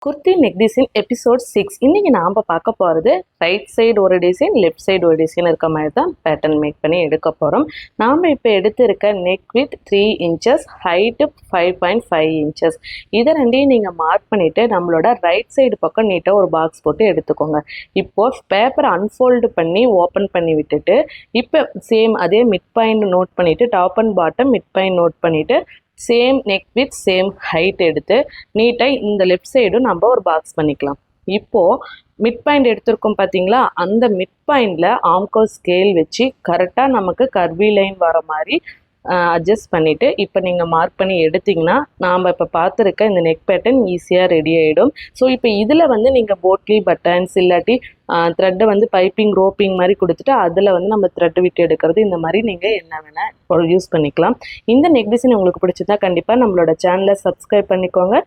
Kurti neck design episode 6. இன்றைக்கி நாம் பார்க்க போகிறது ரைட் சைடு ஒரு டிசைன், லெஃப்ட் சைடு ஒரு டிசைன் இருக்க மாதிரி தான் பேட்டர்ன் மேக் பண்ணி எடுக்க போகிறோம். நாம் இப்போ எடுத்திருக்க neck with 3 inches, height 5.5 inches. இதை ரெண்டையும் நீங்கள் மார்க் பண்ணிவிட்டு நம்மளோட ரைட் சைடு பக்கம் நீட்டாக ஒரு பாக்ஸ் போட்டு எடுத்துக்கோங்க. இப்போது பேப்பரை அன்ஃபோல்டு பண்ணி ஓப்பன் பண்ணி விட்டுட்டு இப்போ சேம் அதே மிட் பாயிண்ட் நோட் பண்ணிவிட்டு top and bottom mid point note பண்ணிவிட்டு same neck with same height எடுத்து நீட்டாக இந்த லெஃப்ட் சைடும் நம்ம ஒரு பாக்ஸ் பண்ணிக்கலாம். இப்போது மிட் பாயிண்ட் எடுத்திருக்கோம் பார்த்தீங்களா, அந்த மிட் பாயிண்டில் ஆம்கோ ஸ்கேல் வச்சு கரெக்டாக நமக்கு கர்வி லைன் வர மாதிரி அட்ஜஸ்ட் பண்ணிவிட்டு இப்போ நீங்கள் மார்க் பண்ணி எடுத்திங்கன்னா நாம் இப்போ பார்த்துருக்க இந்த நெக் பேட்டர்ன் ஈஸியாக ரெடி ஆகிடும். ஸோ இப்போ இதில் வந்து நீங்கள் போட்லி பட்டன்ஸ் இல்லாட்டி த்ரெட்டை வந்து பைப்பிங் ரோப்பிங் மாதிரி கொடுத்துட்டு அதில் வந்து நம்ம த்ரெட் விட்டு எடுக்கிறது, இந்த மாதிரி நீங்கள் என்ன வேணால் யூஸ் பண்ணிக்கலாம். இந்த நெக் டிசைன் உங்களுக்கு பிடிச்சதா கண்டிப்பாக நம்மளோட சேனலை சப்ஸ்கிரைப் பண்ணிக்கோங்க.